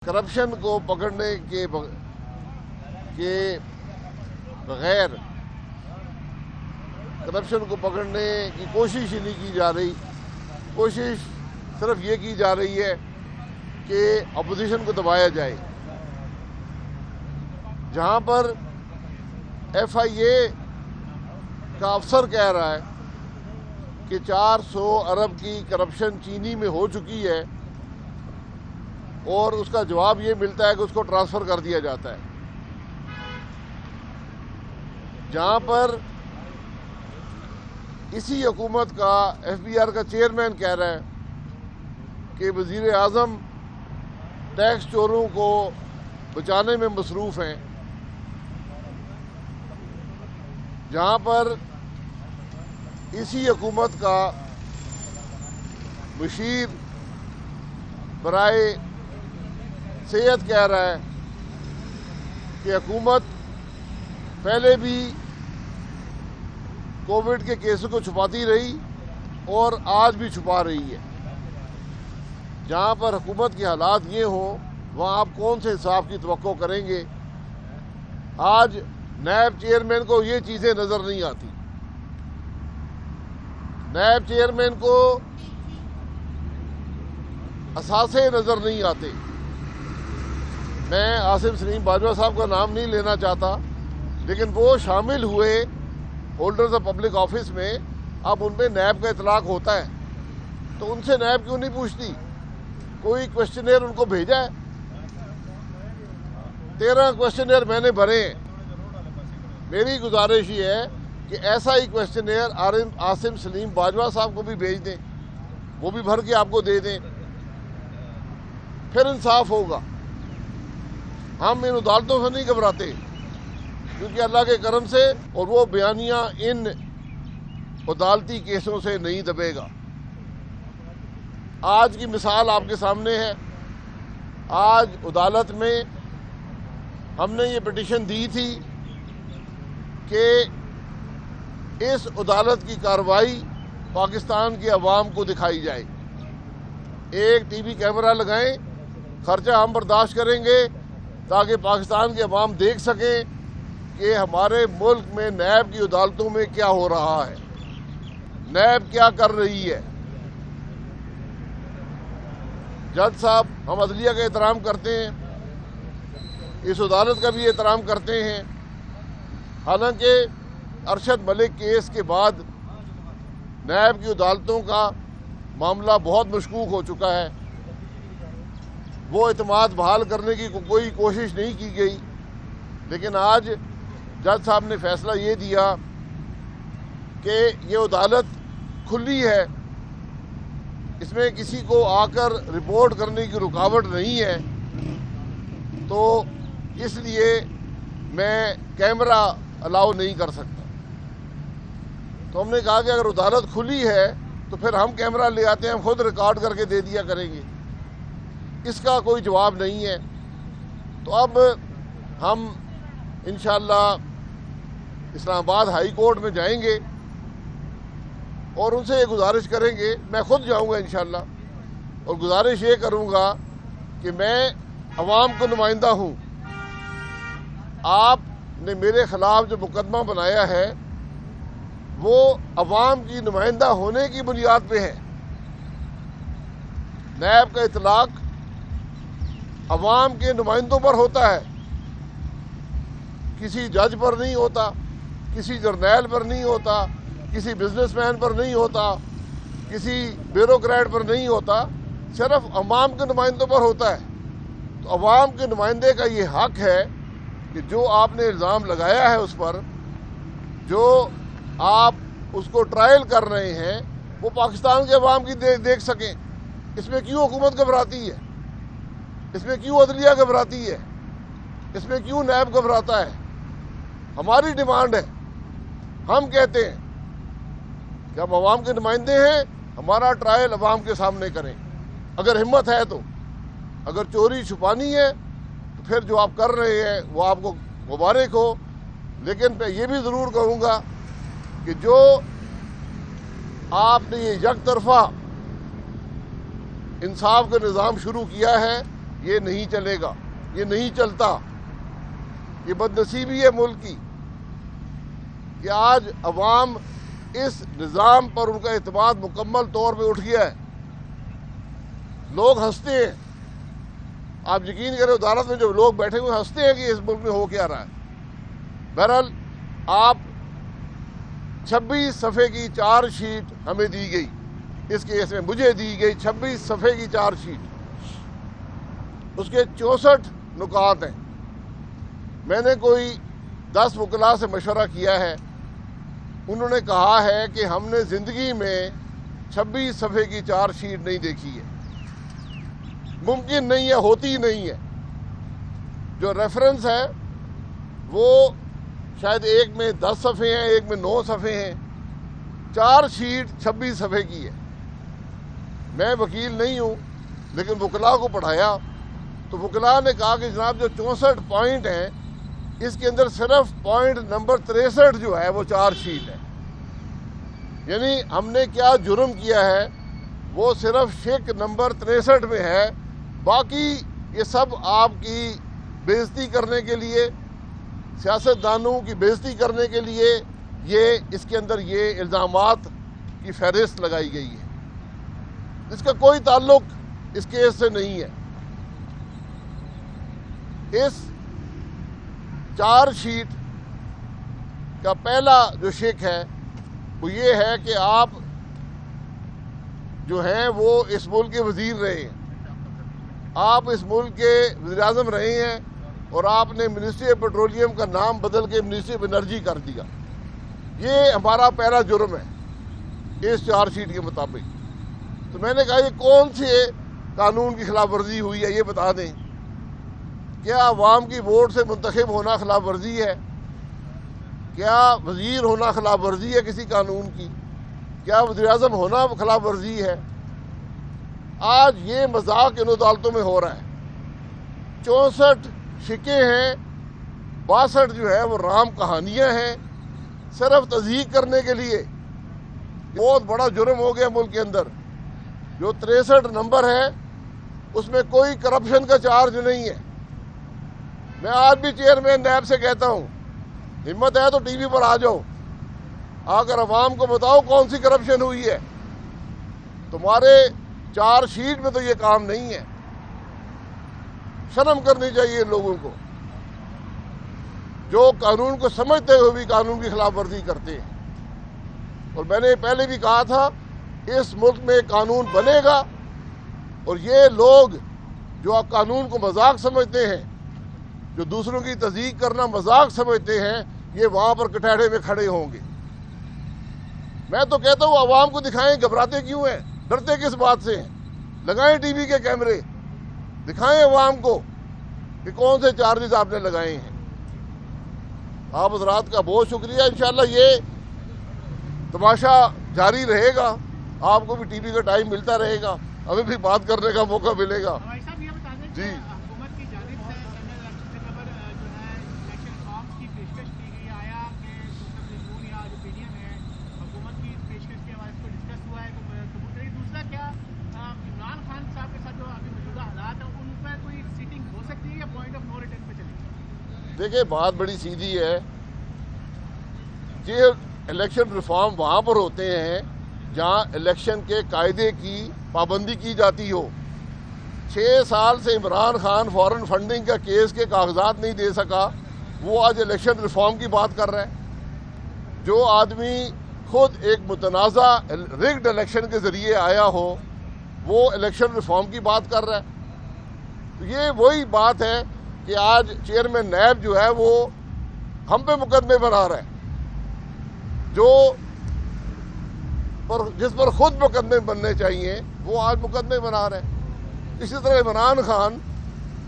Corruption کو پکڑنے کے بغیر کرپشن کو پکڑنے کی کوشش ہی نہیں کی جا رہی. کوشش صرف یہ کی جا رہی ہے کہ اپوزیشن کو دبایا جائے. جہاں پر ایف آئی اے کا افسر کہہ رہا ہے کہ 400 ارب کی کرپشن چینی میں ہو چکی ہے اور اس کا جواب یہ ملتا ہے کہ اس کو ٹرانسفر کر دیا جاتا ہے. جہاں پر اسی حکومت کا ایف بی آر کا چیئرمین کہہ رہا ہے کہ وزیر اعظم ٹیکس چوروں کو بچانے میں مصروف ہیں. جہاں پر اسی حکومت کا مشیر برائے صحت کہہ رہا ہے کہ حکومت پہلے بھی کووڈ کے کیسوں کو چھپاتی رہی اور آج بھی چھپا رہی ہے. جہاں پر حکومت کے حالات یہ ہوں وہاں آپ کون سے انصاف کی توقع کریں گے؟ آج نیب چیئرمین کو یہ چیزیں نظر نہیں آتی. نیب چیئرمین کو اثاثے نظر نہیں آتے. میں عاصم سلیم باجوہ صاحب کا نام نہیں لینا چاہتا لیکن وہ شامل ہوئے ہولڈرز آف پبلک آفس میں. اب ان میں نیب کا اطلاق ہوتا ہے تو ان سے نیب کیوں نہیں پوچھتی؟ کوئی کوشچنئر ان کو بھیجا ہے؟ 13 کوشچنئر میں نے بھرے ہیں. میری گزارش یہ ہے کہ ایسا ہی کوشچنئر عاصم سلیم باجوہ صاحب کو بھی بھیج دیں, وہ بھی بھر کے آپ کو دے دیں, پھر انصاف ہوگا. ہم ان عدالتوں سے نہیں گھبراتے کیونکہ اللہ کے کرم سے اور وہ بیانیہ ان عدالتی کیسوں سے نہیں دبے گا. آج کی مثال آپ کے سامنے ہے. آج عدالت میں ہم نے یہ پٹیشن دی تھی کہ اس عدالت کی کارروائی پاکستان کی عوام کو دکھائی جائے. ایک ٹی وی کیمرہ لگائیں, خرچہ ہم برداشت کریں گے تاکہ پاکستان کے عوام دیکھ سکیں کہ ہمارے ملک میں نیب کی عدالتوں میں کیا ہو رہا ہے, نیب کیا کر رہی ہے. جج صاحب, ہم عدلیہ کا احترام کرتے ہیں, اس عدالت کا بھی احترام کرتے ہیں. حالانکہ ارشد ملک کیس کے بعد نیب کی عدالتوں کا معاملہ بہت مشکوک ہو چکا ہے. وہ اعتماد بحال کرنے کی کوئی کوشش نہیں کی گئی. لیکن آج جج صاحب نے فیصلہ یہ دیا کہ یہ عدالت کھلی ہے, اس میں کسی کو آ کر رپورٹ کرنے کی رکاوٹ نہیں ہے, تو اس لیے میں کیمرہ الاؤ نہیں کر سکتا. تو ہم نے کہا کہ اگر عدالت کھلی ہے تو پھر ہم کیمرہ لے آتے ہیں, ہم خود ریکارڈ کر کے دے دیا کریں گے. اس کا کوئی جواب نہیں ہے. تو اب ہم انشاءاللہ اسلام آباد ہائی کورٹ میں جائیں گے اور ان سے یہ گزارش کریں گے, میں خود جاؤں گا انشاءاللہ, اور گزارش یہ کروں گا کہ میں عوام کو نمائندہ ہوں. آپ نے میرے خلاف جو مقدمہ بنایا ہے وہ عوام کی نمائندہ ہونے کی بنیاد پہ ہے. نیب کا اطلاق عوام کے نمائندوں پر ہوتا ہے, کسی جج پر نہیں ہوتا, کسی جرنیل پر نہیں ہوتا, کسی بزنس مین پر نہیں ہوتا, کسی بیوروکریٹ پر نہیں ہوتا, صرف عوام کے نمائندوں پر ہوتا ہے. تو عوام کے نمائندے کا یہ حق ہے کہ جو آپ نے الزام لگایا ہے اس پر, جو آپ اس کو ٹرائل کر رہے ہیں, وہ پاکستان کے عوام کی دیکھ سکیں. اس میں کیوں حکومت گھبراتی ہے؟ اس میں کیوں عدلیہ گھبراتی ہے؟ اس میں کیوں نیب گھبراتا ہے؟ ہماری ڈیمانڈ ہے, ہم کہتے ہیں کہ ہم عوام کے نمائندے ہیں, ہمارا ٹرائل عوام کے سامنے کریں اگر ہمت ہے تو. اگر چوری چھپانی ہے تو پھر جو آپ کر رہے ہیں وہ آپ کو مبارک ہو. لیکن میں یہ بھی ضرور کہوں گا کہ جو آپ نے یہ یک طرفہ انصاف کا نظام شروع کیا ہے یہ نہیں چلے گا، یہ نہیں چلتا۔ یہ بدنصیبی ہے ملک کی کہ آج عوام اس نظام پر ان کا اعتماد مکمل طور پہ اٹھ گیا ہے۔ لوگ ہنستے ہیں، آپ یقین کریں عدالت میں جو لوگ بیٹھے ہوئے ہنستے ہیں کہ اس ملک میں ہو کیا رہا ہے۔ بہرحال آپ 26 صفحے کی چارج شیٹ ہمیں دی گئی، اس کیس میں مجھے دی گئی 26 صفحے کی چارج شیٹ، اس کے 64 نکات ہیں۔ میں نے کوئی 10 وکلاء سے مشورہ کیا ہے، انہوں نے کہا ہے کہ ہم نے زندگی میں 26 صفحے کی چارج شیٹ نہیں دیکھی ہے، ممکن نہیں ہے، ہوتی نہیں ہے۔ جو ریفرنس ہے وہ شاید ایک میں 10 صفحے ہیں، ایک میں 9 صفحے ہیں، چارج شیٹ 26 صفحے کی ہے۔ میں وکیل نہیں ہوں لیکن وکلاء کو پڑھایا تو وکلاء نے کہا کہ جناب جو 64 پوائنٹ ہیں اس کے اندر صرف پوائنٹ نمبر 63 جو ہے وہ چارج شیٹ ہے۔ یعنی ہم نے کیا جرم کیا ہے وہ صرف شک نمبر 63 میں ہے، باقی یہ سب آپ کی بےعزتی کرنے کے لیے، سیاستدانوں کی بےعزتی کرنے کے لیے یہ اس کے اندر یہ الزامات کی فہرست لگائی گئی ہے، اس کا کوئی تعلق اس کیس سے نہیں ہے۔ اس چارج شیٹ کا پہلا جو شک ہے وہ یہ ہے کہ آپ جو ہیں وہ اس ملک کے وزیر رہے ہیں، آپ اس ملک کے وزیر اعظم رہے ہیں اور آپ نے منسٹری آف پیٹرولیم کا نام بدل کے منسٹری آف انرجی کر دیا۔ یہ ہمارا پہلا جرم ہے اس چارج شیٹ کے مطابق۔ تو میں نے کہا یہ کون سے قانون کی خلاف ورزی ہوئی ہے یہ بتا دیں۔ کیا عوام کی ووٹ سے منتخب ہونا خلاف ورزی ہے؟ کیا وزیر ہونا خلاف ورزی ہے کسی قانون کی؟ کیا وزیر اعظم ہونا خلاف ورزی ہے؟ آج یہ مذاق ان عدالتوں میں ہو رہا ہے۔ 64 شکیں ہیں، 62 جو ہے وہ رام کہانیاں ہیں، صرف تضحیق کرنے کے لیے۔ بہت بڑا جرم ہو گیا ملک کے اندر۔ جو 63 نمبر ہے اس میں کوئی کرپشن کا چارج نہیں ہے۔ میں آج بھی چیئرمین نیب سے کہتا ہوں ہمت ہے تو ٹی وی پر آ جاؤ، آ کر عوام کو بتاؤ کون سی کرپشن ہوئی ہے۔ تمہارے چارج شیٹ میں تو یہ کام نہیں ہے۔ شرم کرنی چاہیے لوگوں کو جو قانون کو سمجھتے ہوئے بھی قانون کی خلاف ورزی کرتے ہیں۔ اور میں نے پہلے بھی کہا تھا اس ملک میں قانون بنے گا، اور یہ لوگ جو قانون کو مذاق سمجھتے ہیں، جو دوسروں کی تصدیق کرنا مذاق سمجھتے ہیں، یہ وہاں پر کٹہرے میں کھڑے ہوں گے۔ میں تو کہتا ہوں عوام کو دکھائیں، گھبراتے کیوں ہیں، ڈرتے کس بات سے ہیں؟ لگائیں ٹی وی کے کیمرے، دکھائیں عوام کو کہ کون سے چارجز آپ نے لگائے ہیں۔ آپ حضرات کا بہت شکریہ۔ انشاءاللہ یہ تماشا جاری رہے گا، آپ کو بھی ٹی وی کا ٹائم ملتا رہے گا، ہمیں بھی بات کرنے کا موقع ملے گا۔ جی حکومت کی جانب سے جو ہے الیکشن فارمز کی پیشکش کی گئی، آیا کہ سپریم یا جو پی ڈی ایم ہے حکومت کی پیشکش کے حوالے سے ڈسکس ہوا ہے قبول کری؟ دوسرا کیا عمران خان صاحب کے ساتھ جو ابھی موجودہ حالات ہیں ان پر کوئی سیٹنگ ہو سکتی ہے یا پوائنٹ آف نو ریٹرن پہ چلے گی؟ دیکھیں بات بڑی سیدھی ہے، یہ الیکشن ریفارم وہاں پر ہوتے ہیں جہاں الیکشن کے قاعدے کی پابندی کی جاتی ہو۔ 6 سال سے عمران خان فارن فنڈنگ کا کیس کے کاغذات نہیں دے سکا، وہ آج الیکشن ریفارم کی بات کر رہا ہے۔ جو آدمی خود ایک متنازع ریگڈ الیکشن کے ذریعے آیا ہو وہ الیکشن ریفارم کی بات کر رہا ہے۔ تو یہ وہی بات ہے کہ آج چیئرمین نیب جو ہے وہ ہم پہ مقدمے بنا رہا ہے، جس پر خود مقدمے بننے چاہیے وہ آج مقدمے بنا رہے ہیں۔ اسی طرح عمران خان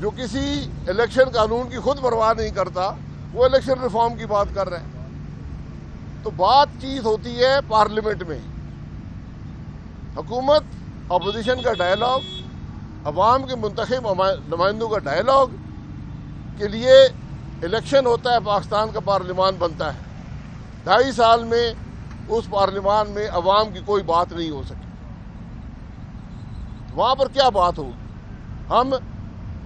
جو کسی الیکشن قانون کی خود پرواہ نہیں کرتا، وہ الیکشن ریفارم کی بات کر رہے ہیں۔ تو بات چیت ہوتی ہے پارلیمنٹ میں، حکومت اپوزیشن کا ڈائلاگ، عوام کے منتخب نمائندوں کا ڈائلاگ کے لیے الیکشن ہوتا ہے، پاکستان کا پارلیمان بنتا ہے۔ 2.5 سال میں اس پارلیمان میں عوام کی کوئی بات نہیں ہو سکی۔ وہاں پر کیا بات ہوگی؟ ہم